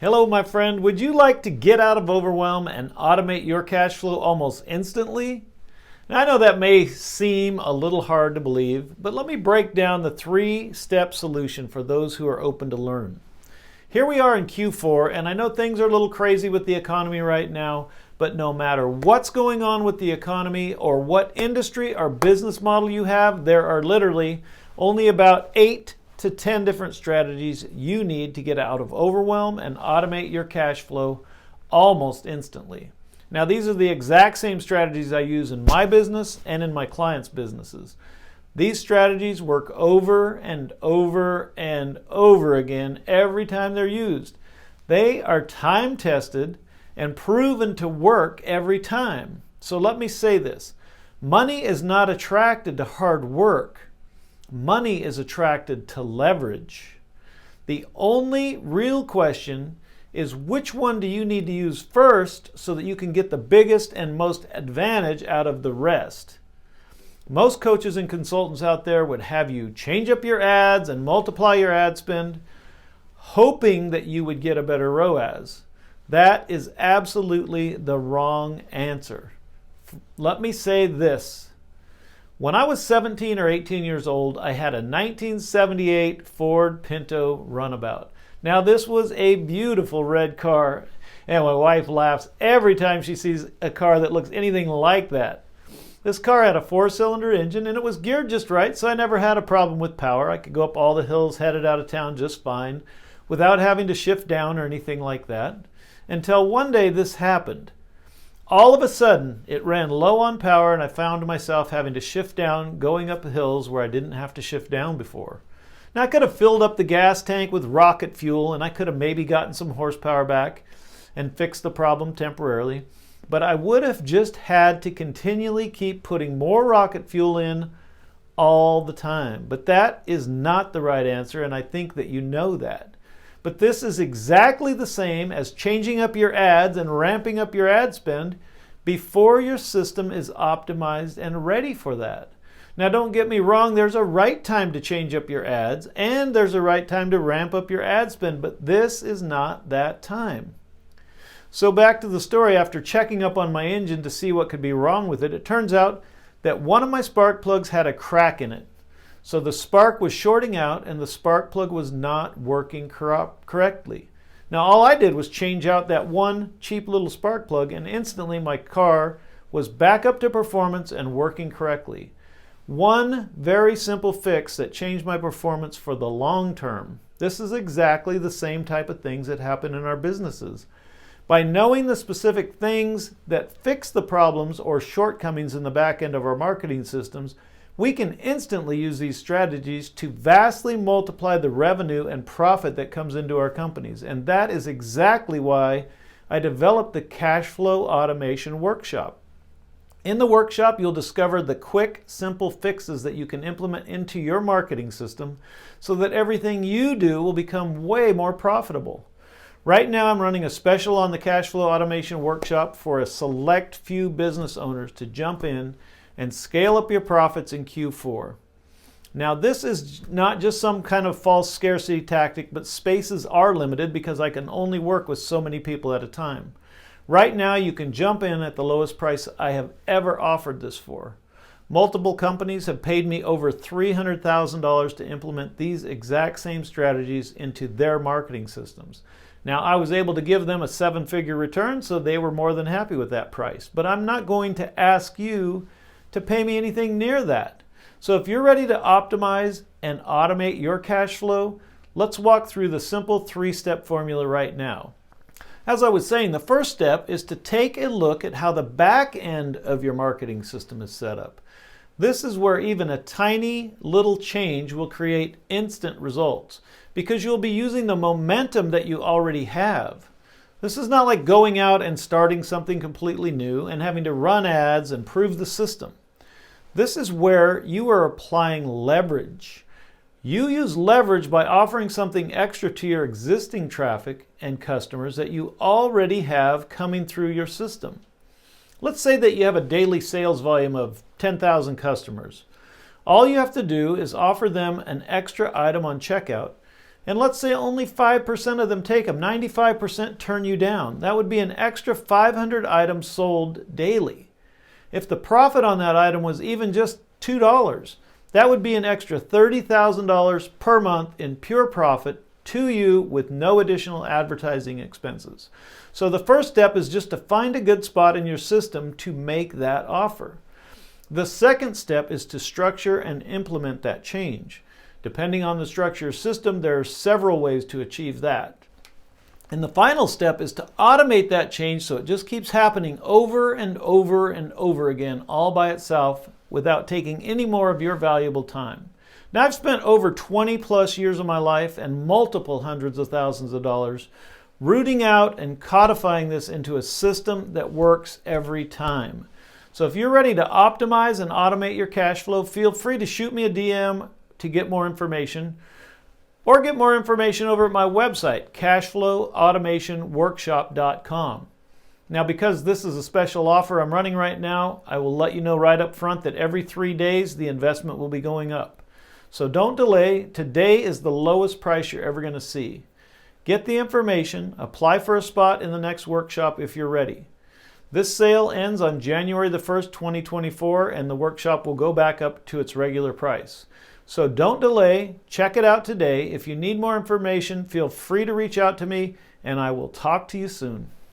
Hello, my friend. Would you like to get out of overwhelm and automate your cash flow almost instantly? Now, I know that may seem a little hard to believe, but let me break down the three-step solution for those who are open to learn. Here we are in Q4, and I know things are a little crazy with the economy right now, but no matter what's going on with the economy or what industry or business model you have, there are literally only about 8 to 10 different strategies you need to get out of overwhelm and automate your cash flow almost instantly. Now, these are the exact same strategies I use in my business and in my clients' businesses. These strategies work over and over and over again every time they're used. They are time-tested and proven to work every time. So let me say this. Money is not attracted to hard work. Money is attracted to leverage. The only real question is which one do you need to use first so that you can get the biggest and most advantage out of the rest? Most coaches and consultants out there would have you change up your ads and multiply your ad spend, hoping that you would get a better ROAS. That is absolutely the wrong answer. Let me say this. When I was 17 or 18 years old, I had a 1978 Ford Pinto Runabout. Now, this was a beautiful red car, and my wife laughs every time she sees a car that looks anything like that. This car had a 4-cylinder engine, and it was geared just right, so I never had a problem with power. I could go up all the hills headed out of town just fine without having to shift down or anything like that, until one day this happened. All of a sudden, it ran low on power, and I found myself having to shift down, going up the hills where I didn't have to shift down before. Now, I could have filled up the gas tank with rocket fuel, and I could have maybe gotten some horsepower back and fixed the problem temporarily, but I would have just had to continually keep putting more rocket fuel in all the time. But that is not the right answer, and I think that you know that. But this is exactly the same as changing up your ads and ramping up your ad spend before your system is optimized and ready for that. Now, don't get me wrong, there's a right time to change up your ads and there's a right time to ramp up your ad spend, but this is not that time. So back to the story, after checking up on my engine to see what could be wrong with it, it turns out that one of my spark plugs had a crack in it. So the spark was shorting out and the spark plug was not working correctly. Now, all I did was change out that one cheap little spark plug, and instantly my car was back up to performance and working correctly. One very simple fix that changed my performance for the long term. This is exactly the same type of things that happen in our businesses. By knowing the specific things that fix the problems or shortcomings in the back end of our marketing systems, we can instantly use these strategies to vastly multiply the revenue and profit that comes into our companies. And that is exactly why I developed the Cash Flow Automation Workshop. In the workshop, you'll discover the quick, simple fixes that you can implement into your marketing system so that everything you do will become way more profitable. Right now, I'm running a special on the Cash Flow Automation Workshop for a select few business owners to jump in and scale up your profits in Q4. Now, this is not just some kind of false scarcity tactic, but spaces are limited because I can only work with so many people at a time. Right now, you can jump in at the lowest price I have ever offered this for. Multiple companies have paid me over $300,000 to implement these exact same strategies into their marketing systems. Now, I was able to give them a 7-figure return, so they were more than happy with that price. But I'm not going to ask you to pay me anything near that. So if you're ready to optimize and automate your cash flow, let's walk through the simple 3-step formula right now. As I was saying, the first step is to take a look at how the back end of your marketing system is set up. This is where even a tiny little change will create instant results because you'll be using the momentum that you already have. This is not like going out and starting something completely new and having to run ads and prove the system. This is where you are applying leverage. You use leverage by offering something extra to your existing traffic and customers that you already have coming through your system. Let's say that you have a daily sales volume of 10,000 customers. All you have to do is offer them an extra item on checkout, And let's say only 5% of them take them, 95% turn you down. That would be an extra 500 items sold daily. If the profit on that item was even just $2, that would be an extra $30,000 per month in pure profit to you with no additional advertising expenses. So the first step is just to find a good spot in your system to make that offer. The second step is to structure and implement that change. Depending on the structure of system, there are several ways to achieve that. And the final step is to automate that change so it just keeps happening over and over and over again all by itself without taking any more of your valuable time. Now, I've spent over 20 plus years of my life and multiple hundreds of thousands of dollars rooting out and codifying this into a system that works every time. So if you're ready to optimize and automate your cash flow, feel free to shoot me a DM to get more information, or get more information over at my website, cashflowautomationworkshop.com. Now, because this is a special offer I'm running right now, I will let you know right up front that every 3 days the investment will be going up. So don't delay. Today is the lowest price you're ever going to see. Get the information, apply for a spot in the next workshop if you're ready. This sale ends on January the 1st, 2024, and the workshop will go back up to its regular price. So don't delay. Check it out today. If you need more information, feel free to reach out to me, and I will talk to you soon.